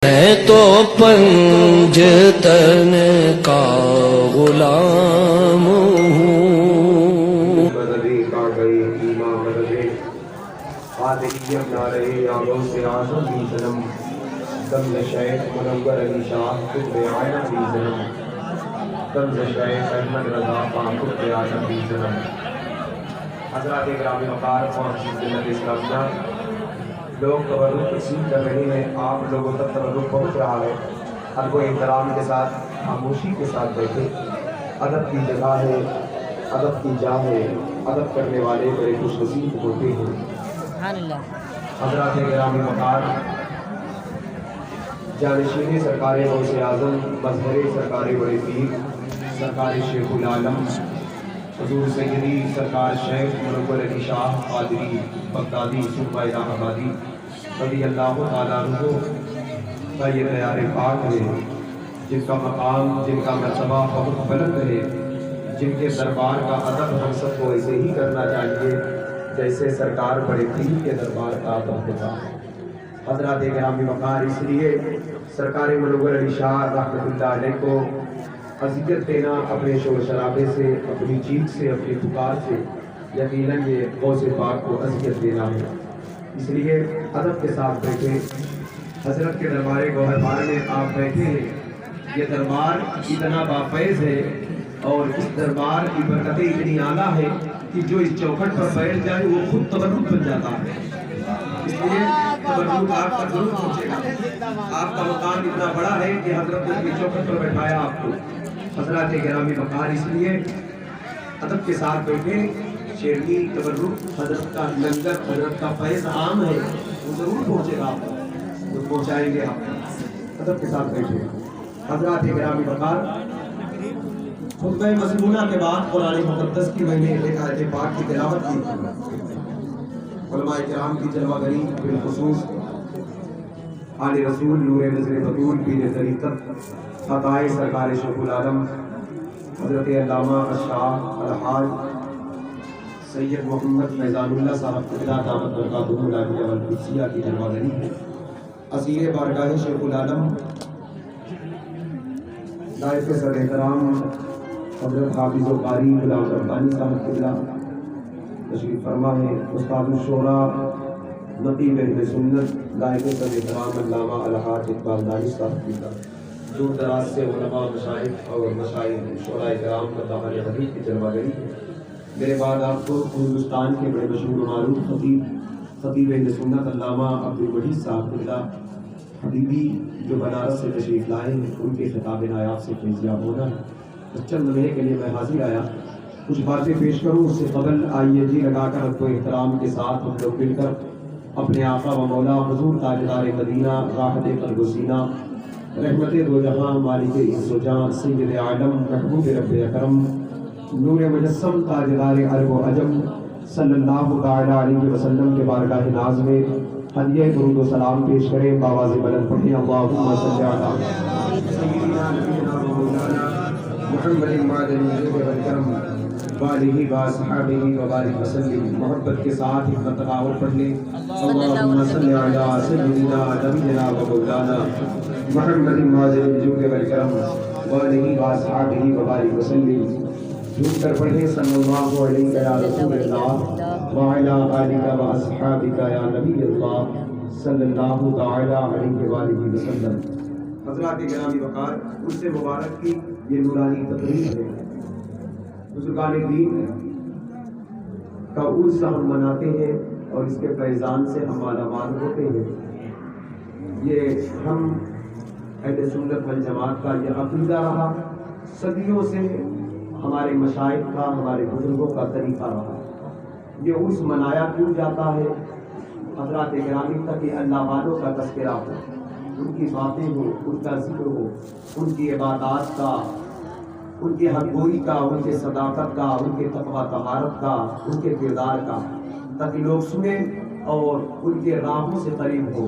میں تو پنجتن کا غلام ہوں. بدلے کا گئے ایمان بدلے قادریت نہ رہے آگوں سے آزم بھی ظلم دم شیخ منور علی شاہ قطب عالم بھی ظلم دم شیخ احمد رضا پاک قطب عالم بھی ظلم. حضرات گرامی وقار پہنچی جنت اسلامیہ لوگ تبرک تقسیم کر رہے ہیں. آپ لوگوں تک تبرک پہنچ رہا ہے. ادب و احترام کے ساتھ خاموشی کے ساتھ بیٹھے. ادب کی جگہ ہے, ادب کی جا ہے. ادب کرنے والے بڑے خوش نصیب ہوتے ہیں. حضرات گرامی وقار جانشین سرکار غوث اعظم مظہر سرکار بڑے پیر سرکار شیخ العالم حضور سیدی سرکار شیخ منور علی شاہ قادری بغدادی صوبہ الہ آبادی رضی اللہ تعالیٰ عنہ کا یہ دیار پاک ہے, جن کا مقام جن کا مرتبہ بہت بلند ہے, جن کے دربار کا ادب ہم سب کو ایسے ہی کرنا چاہیے جیسے سرکار بڑے پیر کے دربار کا ادب ہوتا ہے. حضرات گرامی وقار اس لیے سرکار منور علی شاہ رحمۃ اللہ علیہ کو اذیت دینا اپنے شور شرابے سے, اپنی چیخ سے, اپنی پکار سے یقیناً یہ غوث پاک کو اذیت دینا ہے. اس لیے ادب کے ساتھ بیٹھے. حضرت کے دربار گوہربار میں آپ بیٹھے ہیں. یہ دربار اتنا بافیض ہے اور اس دربار کی برکتیں اتنی اعلیٰ ہے کہ جو اس چوکھٹ پر بیٹھ جائے وہ خود تبرک بن جاتا ہے. اس لیے تبرک آپ کا ضرور پہنچے گا. آپ کا مقام اتنا بڑا ہے کہ حضرت نے اپنی چوکھٹ پر بیٹھایا آپ کو. حضرات گرامی وقار اس لیے ادب کے ساتھ بیٹھے. شیرنی تبرک حضرت کا لنگر حضرت کا فیض عام ہے, وہ ضرور پہنچے گا آپ کو, وہ پہنچائیں گے آپ کو. ادب کے ساتھ بیٹھے. حضرات گرامی وقار خطبہ مضمونہ کے بعد قرآن مقدس کی میں نے ایک آیت پاک کی تلاوت کی. علماء کرام کی جلوہ گری بالخصوص آل رسول نور نظر بطول پیر طریقت خطائے سرکار شیخ العالم حضرت علامہ الشاہ الحاج سید محمد فیضان اللہ صاحب قبلہ دامت برکاتہ العالیہ والقدسیہ کی جلوہ گری ہے. اسیر بارگاہ شیخ العالم نائب صدر احترام حضرت حافظ و قاری غلام ربانی صاحب قبلہ تشریف فرما ہے. استاد الشورا نقیب اہل سنت نائب صدر احترام علامہ الحاج اقبال دانش صاحب قبلہ دور دراز سے علماء مشائخ اور مشائخ شورا کرام کا دامن حبیب کی جلوہ گری ہے. میرے بعد آپ کو ہندوستان کے بڑے مشہور و معروف خطیب اہل سنت علامہ عبدالوحید صاحب قبلہ حبیبی جو بنارس سے تشریف لائے ہیں, ان کے خطاب نایاب سے فیضیاب ہونا ہے. چند لمحے کے لیے میں حاضر آیا, کچھ باتیں پیش کروں. اس سے قبل آئیے جی لگا کر ادب و احترام کے ساتھ ہم لوگ مل کر اپنے آقا و مولا حضور تاجدار مدینہ راحت قلب و سینہ رحمت دو جہاں مالک عز و جاں سید عالم محبوب رب اکرم نور مجسم تاجدار عرب و عجم صلی اللہ تعالی علیہ وسلم کے بارگاہ ناز میں ہدیہ درود و سلام پیش کریں. باواز بلند پڑھیں اللہم صلی علی سیدنا مولانا محمد معدن الجود والکرم وآلہ وصحبہ وبارک وسلم. محبت کے ساتھ ایک مرتبہ اور پڑھ لیں اللہم صلی علی سیدنا نبینا و مولانا محمد معدن الجود والکرم وآلہ وصحبہ وبارک وسلم. جھوم کر پڑھیں صلی اللہ علیہ یا رسول اللہ وعلی آلہ واصحابہ یا نبی اللہ صلی اللہ تعالی علیہ وآلہ وسلم. حضرات گرامی وقار اس سے مبارک کی یہ نورانی تقریر ہے. بزرگان دین کا عرس ہم مناتے ہیں اور اس کے فیضان سے ہم مالامال ہوتے ہیں. یہ ہم اہل سنت والجماعت کا یہ عقیدہ رہا, صدیوں سے ہمارے مشائخ کا, ہمارے بزرگوں کا طریقہ رہا. یہ عرس منایا کیوں جاتا ہے حضرات گرامی تک کہ اللہ والوں کا تذکرہ ہو, ان کی باتیں ہو, ان کا ذکر ہو, ان کی عبادات کا, ان کی حق گوئی کا, ان کے صداقت کا, ان کے تقوی طہارت کا, ان کے کردار کا, تاکہ لوگ سنیں اور ان کے راہوں سے قریب ہو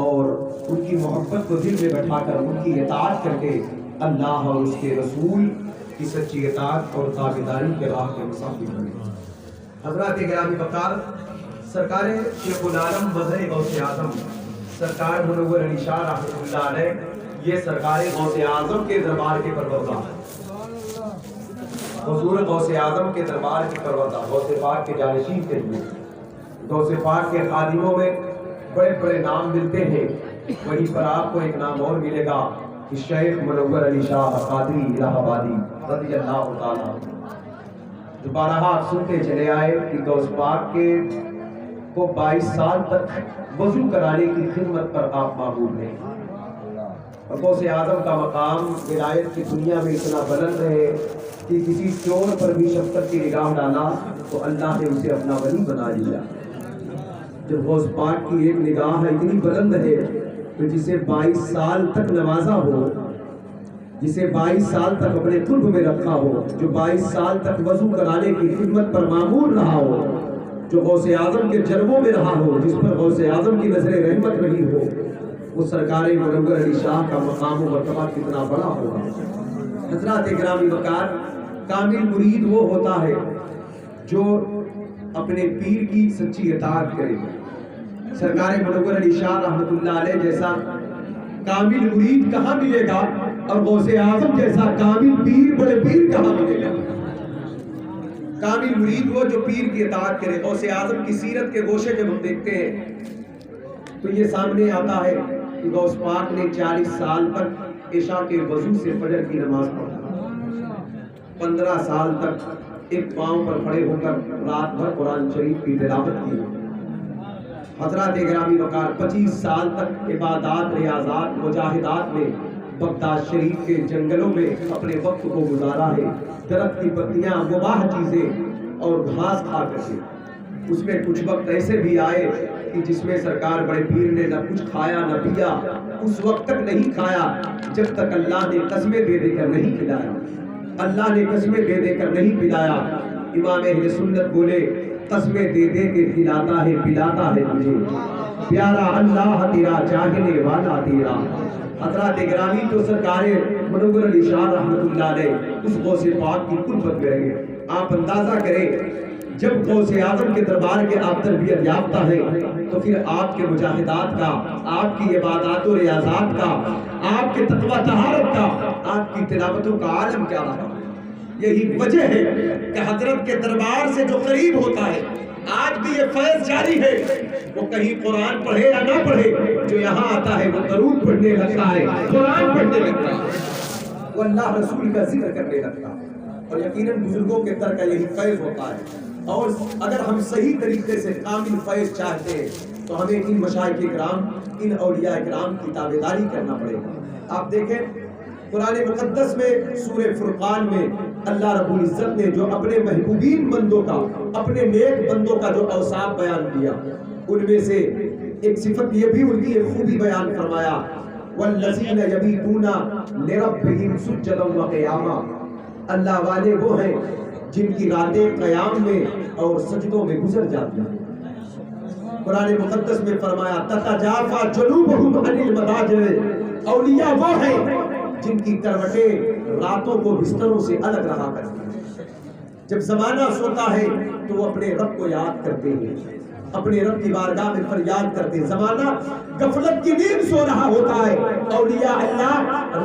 اور ان کی محبت کو دل میں بٹھا کر ان کی اطاعت کر کے اللہ اور اس کے رسول کی سچی اطاعت اور تابعداری کے راہ کے مسافر بنے. حضرات گرامی وقار سرکار شیخ العالم مظہر غوث اعظم سرکار منور علی شاہ رحمۃ اللہ علیہ یہ سرکار غوث اعظم کے دربار کے پروردگار، حضور غوث اعظم کے دربار کے پروردگار، غوث پاک کے جانشین کے لیے غوث پاک کے خادموں میں بڑے بڑے نام ملتے ہیں، وہیں پر آپ کو ایک نام اور ملے گا کہ شیخ منور علی شاہ قادری الہ آبادی رضی اللہ تعالیٰ، جو بارہا آپ سنتے چلے آئے کہ غوث پاک کے کو 22 سال تک وضو کرانے کی خدمت پر آپ معمول ہیں۔ غوث اعظم کا مقام ولایت کی دنیا میں اتنا بلند ہے کہ کسی چور پر بھی شفقت کی نگاہ ڈالا تو اللہ نے اسے اپنا ولی بنا لیا۔ جب غوث پاک کی ایک نگاہ اتنی بلند ہے تو جسے 22 سال تک نوازا ہو، جسے 22 سال تک اپنے قرب میں رکھا ہو، جو 22 سال تک وضو کرانے کی خدمت پر معمول رہا ہو، جو غوث اعظم کے جلووں میں رہا ہو، جس پر غوث اعظم کی نظر رحمت رہی ہو، وہ سرکار منور علی شاہ کا مقام و مرتبہ کتنا بڑا ہوگا۔ حضرات گرامی وقار، کامل مرید وہ ہوتا ہے جو اپنے پیر کی سچی اطاعت کرے۔ سرکار منور علی شاہ رحمۃ اللہ علیہ جیسا کامل مرید کہاں ملے گا، اور غوث اعظم جیسا کامل پیر، بڑے پیر کہاں ملے گا۔ کامل مرید وہ جو پیر کی اطاعت کرے۔ غوث اعظم کی سیرت کے گوشے جب ہم دیکھتے ہیں تو یہ سامنے آتا ہے کہ غوث پاک نے 40 سال تک عشاء کے وضو سے فجر کی نماز پڑھا، 15 سال تک ایک پاؤں پر کھڑے ہو کر رات بھر قرآن شریف کی تلاوت کی۔ حضرات گرامی وقار 25 سال تک عبادات، ریاضات، مجاہدات میں بغداد شریف کے جنگلوں میں اپنے وقت کو گزارا ہے۔ درخت کی پتیاں، مباح چیزیں اور گھاس کھا کر کے۔ اس میں کچھ وقت ایسے بھی آئے کہ جس میں سرکار بڑے پیر نے نہ کچھ کھایا نہ پیا، اس وقت تک نہیں کھایا جب تک اللہ نے قسمیں دے دے کر نہیں پلایا، اللہ نے قسمیں دے دے کر نہیں پلایا۔ امام اہل سنت بولے قسمیں دے دے کے کھلاتا ہے پلاتا ہے تجھے، پیارا اللہ تیرا چاہنے والا تیرا۔ حضرات گرامی تو سرکار منور علی شاہ رحمۃ اللہ علیہ اس غوث پاک کی قربت میں رہے۔ آپ اندازہ کریں جب غوث اعظم کے دربار کے آپ تربیت یافتہ ہیں تو پھر آپ کے مجاہدات کا، آپ کی عبادات و ریاضات کا، آپ کے تقوی طہارت کا، آپ کی تلاوتوں کا عالم کیا رہا۔ یہی وجہ ہے کہ حضرت کے دربار سے جو قریب ہوتا ہے، آج بھی یہ فیض جاری ہے، وہ کہیں قرآن پڑھے یا نہ پڑھے، جو یہاں آتا ہے وہ درود پڑھنے لگتا ہے، قرآن پڑھنے لگتا ہے، وہ اللہ رسول کا ذکر کرنے لگتا ہے۔ اور یقیناً بزرگوں کے در کا یہی فیض ہوتا ہے۔ اور اگر ہم صحیح طریقے سے کامل فیض چاہتے ہیں تو ہمیں ان مشائخ کرام، ان اولیاء کرام کی تابعداری کرنا پڑے گا۔ آپ دیکھیں قرآن مقدس میں سورہ فرقان میں اللہ رب العزت نے جو اپنے محبوبین بندوں کا، اپنے نیک بندوں کا جو اوصاف بیان کیا، ان میں سے ایک صفت یہ بھی ان کی ایک خوبی بیان فرمایا، والذین یبیتون لربہم سجدا وقیاما۔ اللہ والے وہ ہیں جن کی راتیں قیام میں اور سجدوں میں گزر جاتی ہیں۔ قرآن مقدس میں فرمایا تتجافی جنوبہم عن المضاجع۔ اولیاء وہ ہیں جن کی کروٹیں راتوں کو بستروں سے الگ رہا کرتی ہیں۔ جب زمانہ سوتا ہے تو وہ اپنے رب کو یاد کرتے ہیں، اپنے رب کی بارگاہ میں فریاد کرتے ہیں۔ زمانہ غفلت کی نیند سو رہا ہوتا ہے، اولیاء اللہ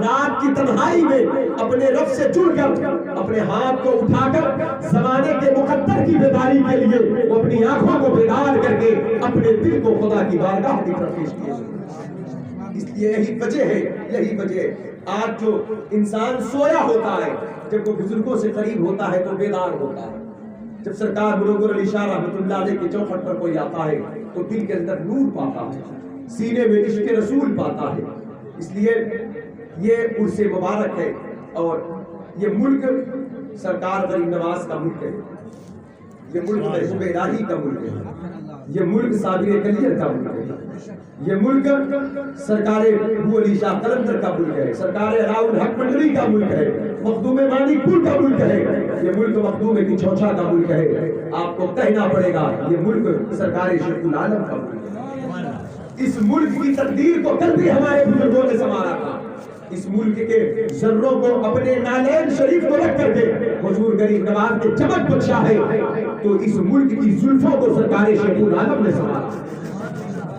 رات کی تنہائی میں اپنے رب سے جڑ کر اپنے ہاتھ کو اٹھا کر زمانے کے مقدر کی بیداری کے لیے وہ اپنی آنکھوں کو بیدار کر کے اپنے دل کو خدا کی بارگاہ کی طرف پیش کیے۔ اس لیے یہی وجہ ہے، یہی وجہ آج جو انسان سویا ہوتا ہے، جب وہ بزرگوں سے قریب ہوتا ہے تو بیدار ہوتا ہے۔ جب سرکار منور علی شاہ رحمۃ اللہ علیہ کے چوکھٹ پر کوئی آتا ہے تو دل کے اندر نور پاتا ہے، سینے میں عشق رسول پاتا ہے۔ اس لیے یہ عرس مبارک ہے اور یہ ملک سرکار غریب نواز کا ملک ہے، یہ ملک محبوب الہی کا ملک ہے، یہ ملک صابر کلیر کا ملک ہے، یہ ملک سرکار ابو علی شاہ قلندر کا ملک ہے، سرکار علاء الحق منڈلی کا ملک ہے، مخدوم مانک پور کا ملک ہے، یہ ملک مخدوم کی چوچھا کا ملک ہے۔ آپ کو کہنا پڑے گا یہ ملک سرکار شیخ العالم کا ملک ہے۔ اس ملک کی تقدیر کو کل بھی ہمارے بزرگوں نے سنوارا تھا۔ اس ملک کے ذروں کو اپنے نالین شریف کو رکھ کر کے حضور غریب نواز کے چمک بخشا ہے، تو اس ملک کی زلفوں کو سرکار شیخ العالم نے سنوارا۔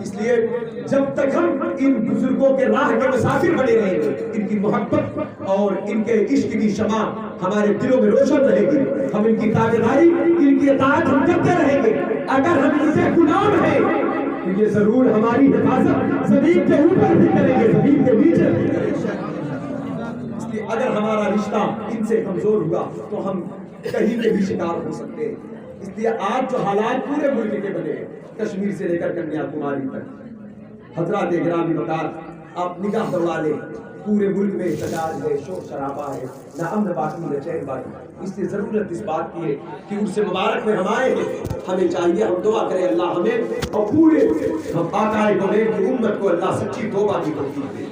اس لیے لیے جب تک ہم ان بزرگوں کے راہ کے مسافر بنے رہیں گے، ان کی محبت اور ان کے عشق کی شمع ہمارے دلوں میں روشن رہے گی، ہم ان کی تابعداری، ان کی اطاعت ہم کرتے رہیں گے۔ اگر ہم ان سے غلام ہیں تو یہ ضرور ہماری حفاظت زمین کے اوپر بھی کریں گے، زمین کے نیچے بھی کریں گے۔ اس لیے اگر ہمارا رشتہ ان سے کمزور ہوا تو ہم کہیں کے بھی شکار ہو سکتے ہیں۔ اس لیے آج جو حالات پورے ملک کے بنے ہیں، کشمیر سے لے کر کنیا کماری تک، حضرات گرامی وقار آپ نگاہ دوڑا لیں، پورے ملک میں احتجاج ہے، شور شرابہ ہے، نہ امن باقی نہ چین باقی۔ اس لیے ضرورت اس بات کی ہے کہ ان سے مبارک میں ہم آئے ہیں، ہمیں چاہیے ہم دعا کریں اللہ ہمیں اور پورے آقائے گونین کی امت کو اللہ سچی توبہ کی توفیق دے۔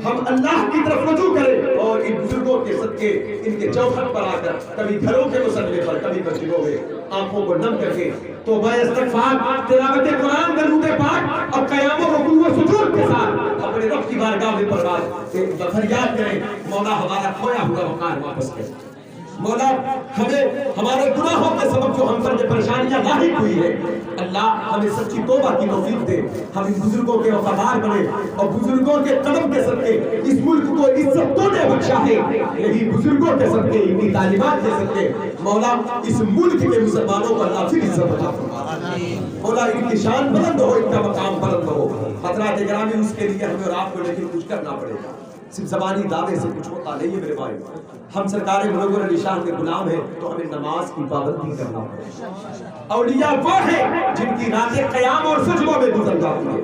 ہم اللہ کی طرف رجوع کریں اور ان بزرگوں کے صدقے ان کے چوکھٹ پر آ کر کبھی گھروں کے مسئلے پر، کبھی مسجدوں میں آنکھوں کو نم کر کے توبہ استغفار، تلاوت قرآن، درود پاک اور قیام و رکوع و سجود کے ساتھ اپنے رب کی بارگاہ میں فریاد کریں، مولا ہمارا کھویا ہوا وقار واپس کریں۔ مولا ہمیں ہمارے گناہوں کے سبب جو ہم پر جو پریشانیاں لاحق ہوئی ہے، اللہ ہمیں سچی توبہ کی توفیق دے، ہم ان بزرگوں کے وفادار بنے اور بزرگوں کے قدم کے صدقے اس ملک کو عزت تو نے بخشا ہے، یہی بزرگوں کے صدقے، ان کی تعلیمات کے صدقے مولا اس ملک کے مسلمانوں کو اللہ پھر عزت عطا فرما۔ مولا ان کی شان بلند ہو، ان کا مقام بلند ہو۔ حضرات گرامی اس کے لیے ہمیں اور آپ کو لیکن کچھ کرنا پڑے گا، صرف زبانی دعوے سے کچھ ہوتا نہیں ہے میرے بھائی۔ ہم سرکار منور علی شاہ کے غلام ہیں تو ہمیں نماز کی پابندی کرنا پڑے گا۔ اولیاء وہ ہیں جن کی راتیں قیام اور سجدوں میں گزر جاتی ہے۔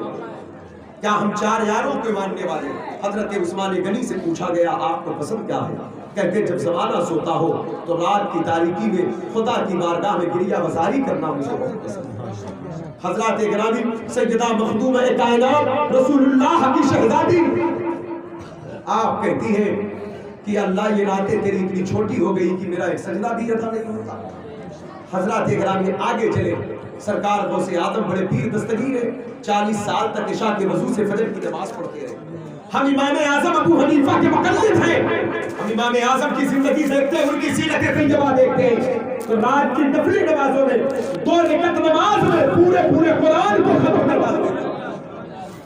کیا ہم چار یاروں کے ماننے والے؟ حضرت عثمان غنی سے پوچھا گیا آپ کو پسند کیا ہے؟ کہتے جب زمانہ سوتا ہو تو رات کی تاریکی میں خدا کی بارگاہ میں گریہ وزاری کرنا مجھے بہت پسند ہے۔ حضرات گرامی سیدہ مخدومہ کائنات رسول اللہ کی شہزادی آپ کہتی ہیں کہ اللہ یہ راتیں تیری اتنی چھوٹی ہو گئی کہ میرا ایک سجدہ بھی ادا نہیں ہوتا۔ حضرات گرامی آگے چلے، سرکار غوث اعظم بڑے پیر دستگیر ہیں، 40 سال تک عشاء کے وضو سے فجر کی نماز پڑھتے رہے۔ ہم امام اعظم ابو حنیفہ کے مقلد ہیں، ہم امام اعظم کی زندگی دیکھتے ہیں، ان کی سیرت طیبہ دیکھتے ہیں تو رات کی نفلی نمازوں میں 2 رکعت نماز میں پورے قرآن کو ختم کر ڈالتے ہیں۔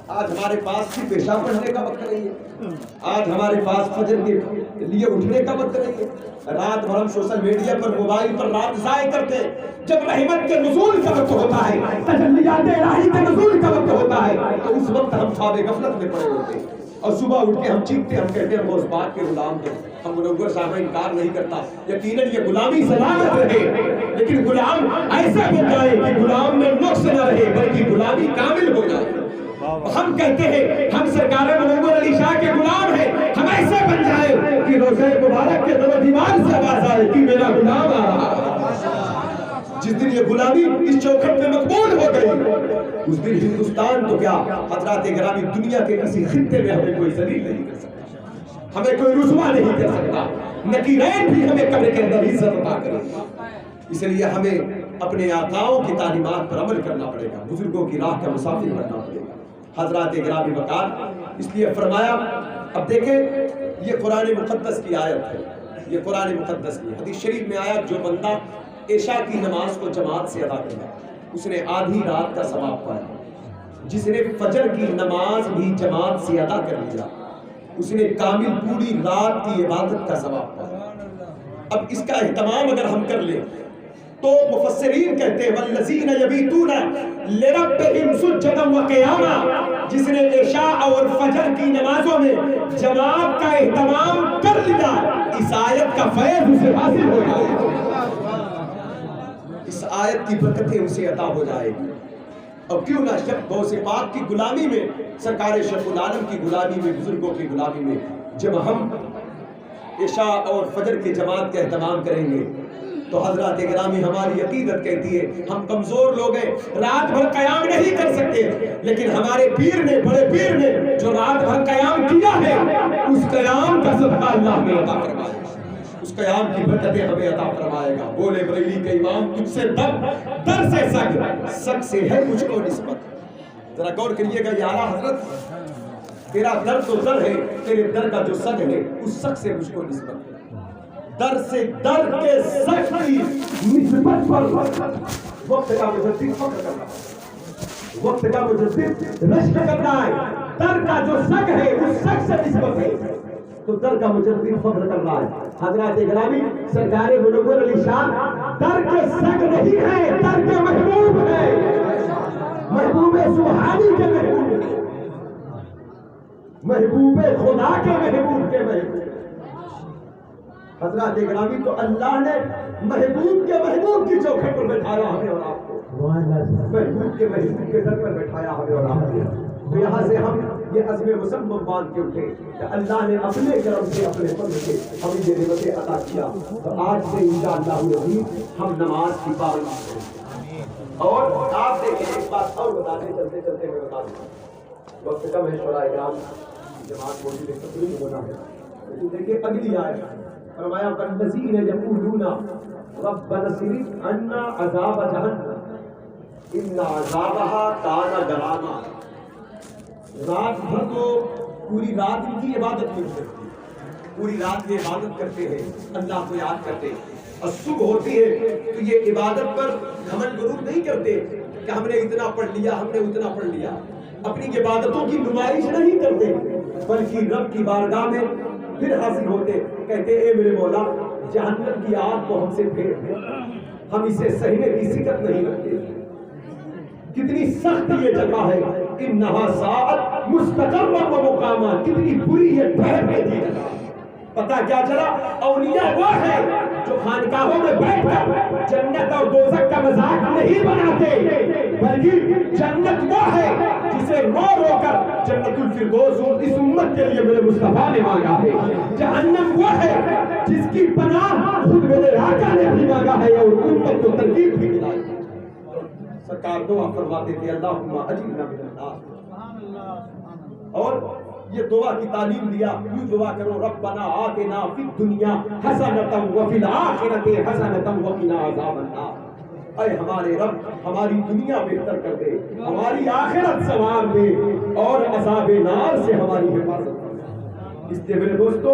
آج ہمارے پاس صرف عشاء پڑھنے کا وقت نہیں ہے، آج ہمارے پاس فجر کے لیے اٹھنے کا وقت نہیں ہے۔ رات بھر ہم سوشل میڈیا پر، موبائل پر رات ضائع کرتے ہیں۔ جب رحمت کے نزول کا وقت ہوتا ہے، تجلیات الہی کے نزول کا وقت ہوتا ہے تو اس وقت ہم خواب غفلت میں پڑے ہوتے ہیں اور صبح اٹھ کے ہم چیختے، ہم کہتے ہیں غوث پاک کے غلام ہیں۔ ہم منور صاحب انکار نہیں کرتا، یقیناً یہ غلامی سلامت رہے، لیکن غلام ایسا بن جائے کہ غلام میں نقص نہ رہے بلکہ غلامی کامل ہو جائے۔ ہم کہتے ہیں ہم سرکار منور علی شاہ کے غلام ہیں، ہم ایسے بن جائے کہ روزہ مبارک کے در و دیوار سے آواز آئے کہ میرا غلام آ رہا ہے۔ جس دن یہ غلامی اس چوکھٹ میں مقبول ہو گئی اس دن ہندوستان تو کیا حضرات گرامی دنیا کے کسی خطے میں ہمیں کوئی ذلیل نہیں کر سکتا، ہمیں کوئی رسوا نہیں کر سکتا، نکیرین بھی ہمیں قبر کے اندر عزت عطا کرے۔ اس لیے ہمیں اپنے آقاؤں کی تعلیمات پر عمل کرنا پڑے گا، بزرگوں کی راہ کا مسافر بننا پڑے گا۔ حضرات گرامی وقار اس لیے فرمایا، اب دیکھیں یہ قرآن مقدس کی آیت ہے، یہ قرآن مقدس کی حدیث شریف میں آیا جو بندہ عشاء کی نماز کو جماعت سے ادا کرنا اس نے آدھی رات کا ثواب پایا، جس نے فجر کی نماز بھی جماعت سے ادا کر لیا اس نے کامل پوری رات کی عبادت کا ثواب پایا۔ اب اس کا اہتمام اگر ہم کر لیں تو مفسرین کہتے ہیں والذین یبیتون لربہم سجدا وقیاما، جس نے عشاء اور فجر کی نمازوں میں جماعت کا اہتمام کر لیا اس آیت کا فیض اسے حاصل ہو جائے گا، اس آیت کی برکتیں اسے عطا ہو جائے گی۔ اور کیوں نہ شب غوث پاک کی غلامی میں، سرکار شرف العالم کی غلامی میں، بزرگوں کی غلامی میں جب ہم عشاء اور فجر کی جماعت کا اہتمام کریں گے تو حضرات گرامی ہماری عقیدت کہتی ہے ہم کمزور لوگ ہیں، رات بھر قیام نہیں کر سکتے، لیکن ہمارے پیر نے، بڑے پیر نے جو رات بھر قیام کیا ہے اس قیام کا صدقہ اللہ ہمیں عطا فرمائے گا، اس قیام کی برکتیں ہمیں عطا فرمائے گا۔ بولے بریلی کے امام تجھ سے در سے سگ سے ہے مجھ کو نسبت۔ ذرا غور کریے گا، یا اعلیٰ حضرت تیرا در تو در ہے، تیرے در کا جو سگ ہے اس سگ سے مجھ کو نسبت ہے۔ در سے در کے سگ کی نسبت پر وقت کا مجدد فخر کرنا۔ وقت کا مجدد رشک کرنا ہے، در کا جو سگ ہے اس سگ سے نسبت ہے تو در کا مجدد فخر کرنا ہے۔ حضرات گرامی، سرکار منور علی شاہ در کے سگ نہیں ہے، در کے محبوب ہے، محبوب سبحانی کے محبوب ہے، محبوب خدا کے محبوب کے محبوب۔ حضرات گرامی، تو اللہ نے محبوب کے محبوب کی چوکھٹ پر بٹھایا ہمیں اور آپ کو، محبوب کے محبوب کے در پر بٹھایا ہمیں اور آپ کو۔ تو یہاں سے ہم یہ عزم مصمم باندھ کے اٹھے کہ اللہ نے اپنے کرم سے، اپنے فضل سے ہمیں یہ نعمتیں عطا کیا، تو آج سے انشاءاللہ العزیز ہم نماز کی پابندی کریں۔ اور آپ دیکھیں، ایک بات اور بتا دیں، چلتے چلتے میں بتا دوں، وقت کم ہے، شورا اکرام جماعت موجود ہے، تقریر ہونا ہے، لیکن دیکھیں اگلی آیت فرمایا والذین یقولون ربنا اصرف عنا عذاب جہنم ان عذابها کان غراما۔ رات بھر تو پوری رات ان کی عبادت نہیں کرتی، پوری رات یہ عبادت کرتے ہیں، اللہ کو یاد کرتے ہیں، اور صبح ہوتی ہے تو یہ عبادت پر گھمنڈ غرور نہیں کرتے کہ ہم نے اتنا پڑھ لیا، ہم نے اتنا پڑھ لیا، اپنی عبادتوں کی نمائش نہیں کرتے، بلکہ رب کی بارگاہ میں پھر حاضر ہوتے، کہتے اے میرے مولا جہنم کی آگ کو ہم سے پھیر دے، ہم اسے سہنے کی سکت نہیں رکھتے۔ کتنی سخت یہ جگہ ہے، انہا ساعت مستقر و مقامہ، کتنی بری یہ ٹھہرنے کی جگہ۔ پتہ کیا چلا؟ اولیاء وہ ہے جو خانقاہوں میں بیٹھ کر جنت اور دوزخ کا مذاق نہیں بناتے، بلکہ جنت وہ ہے جسے رو رو کر جنت الفردوس اس امت کے لیے میرے مصطفیٰ نے مانگا ہے، جہنم وہ ہے جس کی پناہ خود میرے آقا نے بھی مانگا ہے اور امت کو ترغیب بھی دلائی۔ سرکار دعا فرماتے تھے اللہم اجرنا من النار، اور یہ دعا کی تعلیم دیا، یوں دعا کرو ربنا آتنا فی الدنیا حسنۃ وفی الآخرۃ حسنۃ وقنا عذاب النار۔ اے ہمارے رب ہماری دنیا بہتر کر دے، ہماری آخرت سنوار دے اور عذاب نار سے ہماری حفاظت کر۔ اس لیے میرے دوستو،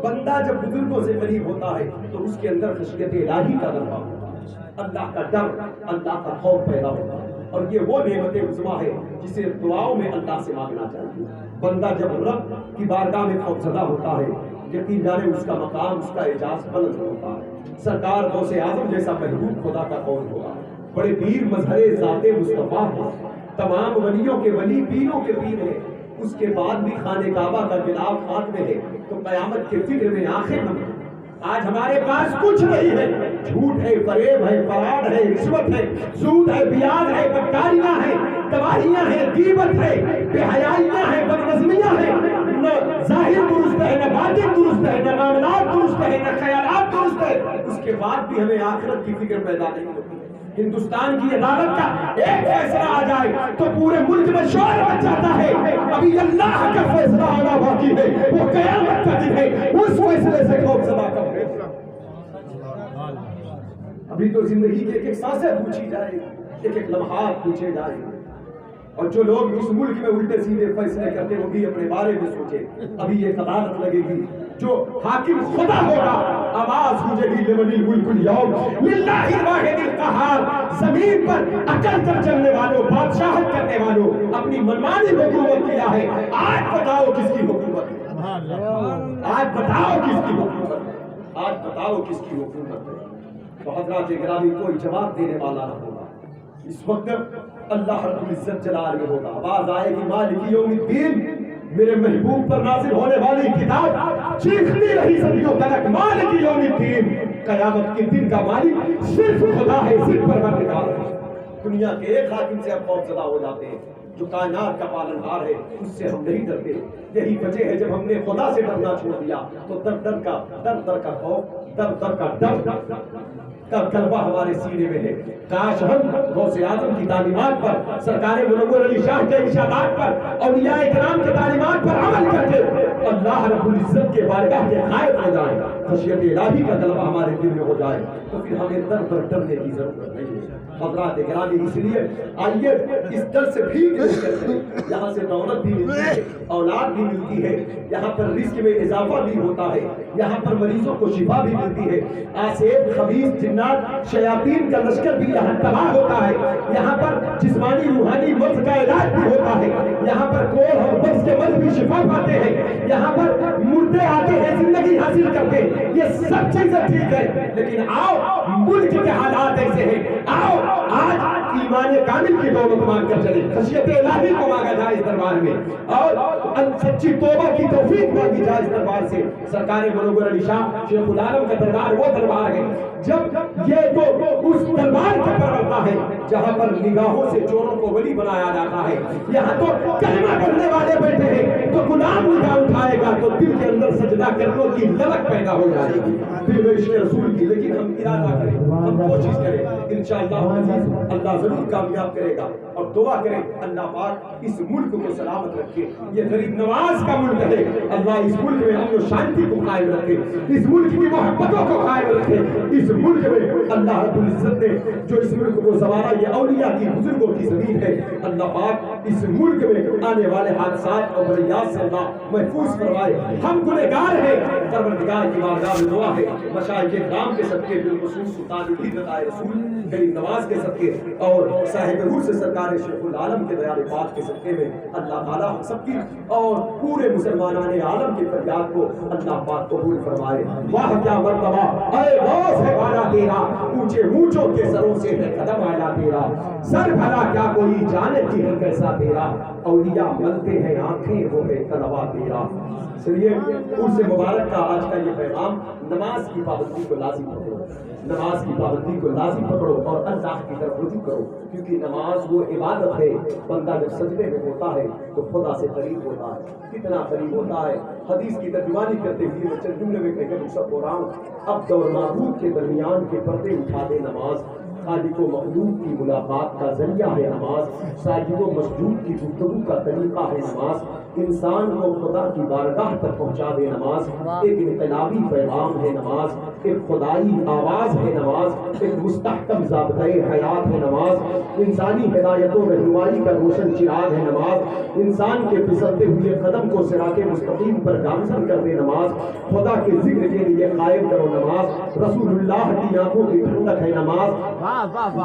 بندہ جب بزرگوں سے قریب ہوتا ہے تو اس کے اندر خشیت الہی کا غلبہ ہوتا ہے، اللہ کا ڈر، اللہ کا خوف پیدا ہوتا ہے، اور یہ وہ نعمت عظمیٰ ہے جسے دعاؤں میں اللہ سے مانگنا چاہیے۔ بندہ جب رب کی بارگاہ میں خوفزدہ ہوتا ہے، یقین جانے اس کا مقام، اس کا اعزاز بلند ہوتا ہے۔ سرکار غوث اعظم جیسا محبوب خدا کا کون ہوگا؟ بڑے پیر مظہر ذات مصطفیٰ ہیں، تمام ولیوں کے ولی، پیروں کے پیر ہیں، اس کے بعد بھی خانہ کعبہ کا گلاف ہاتھ میں ہے تو قیامت کے فکر میں آنکھیں نم ہیں۔ آج ہمارے پاس کچھ نہیں ہے، جھوٹ ہے، فریب ہے، فراڈ ہے، رشوت ہے، سود ہے، بیاض ہے، بدکاریاں ہیں، تباہیاں ہیں، غیبت ہے، بے حیائیاں ہیں، بدنظمیاں ہیں، نہ ظاہر درست ہے، نہ باطن درست ہے، نہ معاملات درست ہے، نہ خیالات درست ہے، اس کے بعد بھی ہمیں آخرت کی فکر پیدا نہیں ہوتی۔ ہندوستان کی عدالت کا ایک فیصلہ آ جائے تو پورے ملک میں شور مچ جاتا ہے، ابھی اللہ کا فیصلہ آنا باقی ہے، وہ قیامت کا دن ہے، اس فیصلے سے خوفزدہ کب ہے؟ ابھی تو زندگی کے ایک ایک سانسیں پوچھی جائے، ایک ایک لمحات پوچھے جائے، اور جو لوگ اس ملک میں الٹے سیدھے فیصلے کرتے وہ بھی اپنے بارے میں سوچے، ابھی یہ عدالت لگے گی، جو حاکم خدا ہوگا آواز گونجے گی لمن الملک اليوم للہ الواحد القہار۔ زمین پر عقل کر چلنے والوں، بادشاہت کرنے والوں، اپنی منمانی حکومت کیا ہے، آج بتاؤ کس کی حکومت ہے؟ آج بتاؤ کس کی حکومت ہے؟ آج بتاؤ کس کی حکومت ہے؟ تو حضرات گرامی، کوئی جواب دینے والا نہ ہوگا۔ اس وقت اللہ رب العزت جلال میں ہوگا، آواز آئے گی مالک یوم الدین، میرے محبوب پر نازل ہونے والی کتاب چیختی رہی صدیوں تک، مالک یوم الدین، قیامت کے دن کا مالک صرف خدا ہے، صرف پروردگار ہے۔ دنیا کے ایک حاکم سے ہم خوفزدہ ہو جاتے ہیں جو کائنات کا پالنہار ہے، اس سے ہم نہیں ڈرتے۔ یہی وجہ ہے جب ہم نے خدا سے ڈرنا چھوڑ دیا تو در در کا خوف، در در کا ڈر کا غلبہ ہمارے سینے میں ہے۔ کاش ہم غوث اعظم کی تعلیمات پر، سرکار منور علی شاہ کے ارشادات پر، اولیاء کرام کے تعلیمات پر عمل کرتے اللہ رب العزت کے بارگاہ کے خائف ہو جائیں، خشیت الہی کا غلبہ ہمارے دل میں ہو جائے، تو پھر ہمیں در در ڈرنے کی ضرورت نہیں ہے۔ حضرات گرامی اس لیے آئیے اس در سے بھی کرتے ہیں، یہاں سے دولت بھی ملتی ہے، اولاد بھی ملتی ہے، یہاں پر رزق میں اضافہ بھی ہوتا ہے، یہاں پر مریضوں کو شفا بھی ملتی ہے، آسیب خبیث جنات شیاطین کا لشکر بھی یہاں تباہ ہوتا ہے، یہاں پر جسمانی روحانی مرض کا علاج بھی ہوتا ہے، یہاں پر کوڑ اور بس کے مرض بھی شفا پاتے ہیں، یہاں پر مردے آتے ہیں زندگی حاصل کرتے ہیں، یہ سب چیزیں ٹھیک ہے، لیکن آؤ ملک کے حالات ایسے ہیں، آؤ آج ایمان کامل کی دولت مانگ کر چلے، خشیت الہی کو مانگا جائے اس دربار میں، اور سچی توبہ کی توفیق مانگی جائے اس دربار سے۔ سرکار منور علی شاہ شیخ العالم کا دربار وہ دربار ہے جب یہ تو اس دربار کا پروردہ ہے جہاں پر نگاہوں سے چوروں کو ولی بنایا جاتا ہے، یہاں تو کلمہ پڑھنے والے بیٹھے ہیں تو غلام نگاہ اٹھائے گا تو دل کے اندر سجدہ کرنے کی للک پیدا ہو جائے گی دل میں عشق رسول کی۔ لیکن ہم ارادہ کریں، ہم کوشش کریں، انشاءاللہ اللہ ضرور کامیاب کرے گا، اور دعا کریں اللہ پاک اس ملک کو سلامت رکھے، یہ غریب نواز کا ملک ہے، اللہ اس ملک میں امن و شانتی کو قائم رکھے، اس ملک کی محبتوں کو قائم رکھے، اس ملک میں اللہ رب العزت نے جو اس ملک کو سوارا یہ اولیاء کی بزرگوں کی زمین ہے، اللہ پاک اس ملک میں آنے والے حادثات اور بلیات سے اللہ محفوظ فرمائے۔ ہم گنہگار ہیں، پروردگار کی بارگاہ میں دعا ہے مشائخ کرام کے صدقے بالخصوص سلطان الہی رسول غریب نواز کے صدقے اور صاحب روح سے سرکار شیخ العالم کے دیار پاک کے صدقے میں اللہ تعالیٰ ہم سب کی اور پورے مسلمانان عالم کی فریاد کو اللہ پاک قبول فرمائے۔ واہ کیا مرتبہ اے غوث ہے بالا تیرا، اونچے اونچوں کے سروں سے ہے قدم آیا تیرا، سر بھلا کیا کوئی جانے چہر کیسا تیرا، اولیاء ملتے ہیں آنکھیں وہ ہے طلبا تیرا۔ چلیے اس مبارک کا آج کا یہ پیغام، نماز کی پابندی کو لازم پکڑو، نماز کی پابندی کو لازم پکڑو اور اللہ کی طرف رجوع کرو، کیونکہ نماز وہ عبادت ہے، بندہ جب سجدے میں ہوتا ہے تو خدا سے قریب ہوتا ہے۔ کتنا قریب ہوتا ہے، حدیث کی ترجمانی کرتے ہوئے میں چند جملے میں کہہ کر رخصت ہو رہا ہوں۔ عبد اور معبود کے درمیان کے پردے اٹھا دے نماز، خالق و مخلوق کی ملاقات کا ذریعہ ہے نماز، ساجد و مسجود کی گفتگو کا طریقہ ہے نماز، انسان کو خدا کی بارگاہ تک پہنچا دے نماز، ایک انقلابی پیغام ہے نماز، ایک خدائی آواز ہے نماز، ایک مستحکم ضابطۂ حیات ہے نماز، انسانی ہدایت و رہنمائی کا روشن چراغ ہے نماز، انسان کے پھسلتے ہوئے قدم کو صراط مستقیم پر گامزن کر دے نماز، خدا کے ذکر کے لیے قائم کرو نماز، رسول اللہ کی آنکھوں کی ٹھنڈک ہے نماز،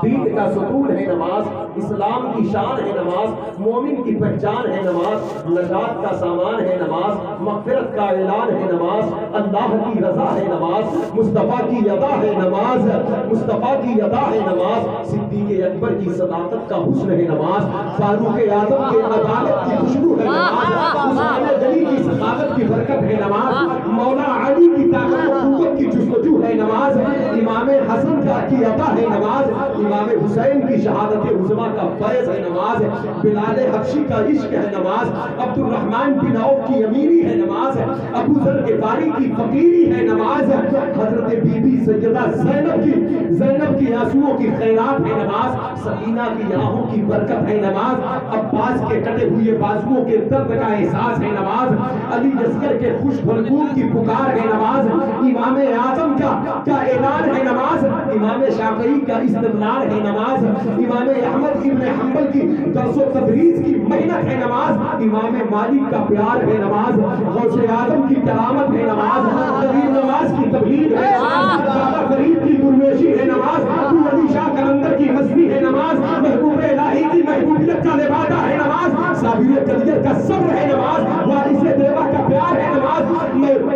دین کا ستون ہے نماز، اسلام کی شان ہے نماز، مومن کی پہچان ہے نماز، نجات کا سامان ہے نماز، مغفرت کا اعلان ہے نماز، اللہ کی رضا ہے نماز، مصطفیٰ کی ادا ہے نماز، مصطفیٰ کی ادا ہے نماز، صدیق اکبر کی صداقت کا حسن ہے نماز، فاروق اعظم کے عدالت کی خوشبو ہے نماز، عثمان غنی کی سخاوت کی برکت ہے نماز، مولا علی کی طاقت و قوت کی جستجو ہے نماز، امام حسن کی ادا ہے نماز، امام حسین کی شہادت عظمیٰ کا فیض ہے نماز، بلال حبشی کا عشق ہے نماز، عبد الرحمن بن عوف کی امیری ہے نماز، ابو ذر غفاری کی فقیری ہے نماز، حضرت بی بی سیدہ زینب کی آنسوؤں کی خیرات ہے نماز، سکینہ کی آہوں کی برکت ہے نماز، عباس کے کٹے ہوئے بازوؤں کے درد کا احساس ہے نماز، علی اصغر کے خوش بھرپور کی پکار ہے نماز، امام اعظم کا اعلان ہے نماز، امام شافعی کا استدلال ہے نماز، امام احمد ابن حنبل کی درس و تدریس کی محنت ہے نماز، امام مالک کا پیار ہے نماز، غوث اعظم کی کرامت ہے نماز، غریب نواز کی تبلیغ ہے نماز، بابا فرید کی درویشی ہے نماز، ابو علی شاہ کلندر کی مستی ہے نماز، محبوب الہی کی محبوبیت کا لبادہ ہے نماز، صابر قدیر کا صبر ہے نماز، وارث دیوا کا پیار ہے نماز،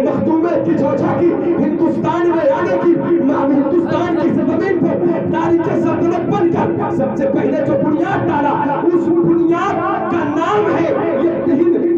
مخدوم کی چوچا کی ہندوستان میں آنے کی ہندوستان کی زمین پر تاریخ سلطنت بن کر سب سے پہلے جو بنیاد ڈالا اس بنیاد کا نام ہے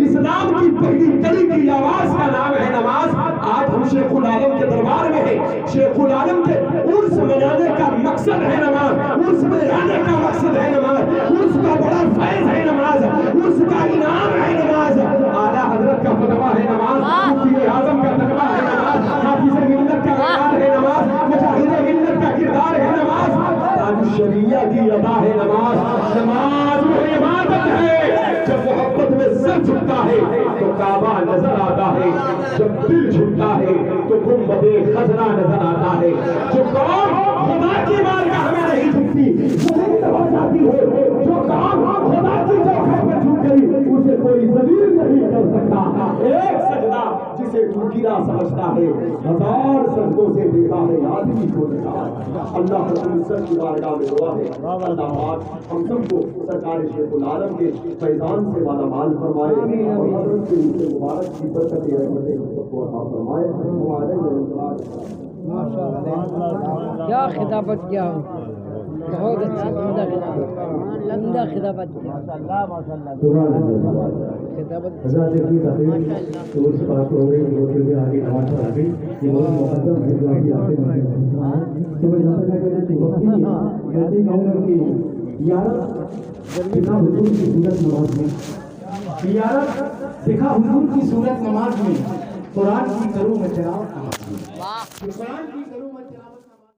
اسلام کی پہلی کلی کی آواز کا نام ہے نماز۔ آج ہم شیخ العالم کے دربار میں ہیں، شیخ العالم کے عرس منانے کا مقصد ہے نماز، عرس منانے کا مقصد ہے نماز، عرس کا بڑا فیض ہے نماز، عرس کا انعام ہے نماز، اعلیٰ حضرت کا فتویٰ ہے نماز، مفتی اعظم کا تقویٰ ہے نماز، حافظ ملت کا اعلان ہے نماز، مجاہد ملت کا کردار ہے نماز، تاج شریعہ کی ادا ہے نماز، نماز وہ عبادت ہے، جب محبت میں سر جھکتا ہے تو کعبہ نظر آتا ہے، جب دل جھکتا ہے تو گنبد خزرہ نظر آتا ہے. جو قوم خدا کی بارگاہ میں نہیں جھکتی وہ نہیں دبا جاتی ہے. جو قوم خدا کی چوکھٹ پر جھک گئی اسے کوئی ذلیل نہیں کر سکتا. ایک سجدہ جسے تو گرا سمجھتا ہے 1000 سجدوں سے بےگانے آدمی کو دیتا ہے. اللہ رب العزت کی بارگاہ میں دعا ہے اللہ پاک ہم سب کو سرکار شیخ العالم کے فیضان سے مالا مال فرمائے اور حضرت کے روح مبارک کی برکت رحمت سب کو عطا فرمائے. کیا خطابت کیا بہت اچھی عمدہ خطابت کیا خطابت حضرات کی تقریر تو اس بات ہو گئی وہ چیزیں آگے نماز پڑھا گئی یہ بہت مقدم ہے جو آگے آتے ہیں تو میں جانتا ہے کہ وقت ہی کہتے کہوں گا کہ زیارت سکھا حضور کی سورت نماز میں زیارت سکھا حضور کی سورت نماز میں قرآن کی کروں میں تلاوت قرآن کی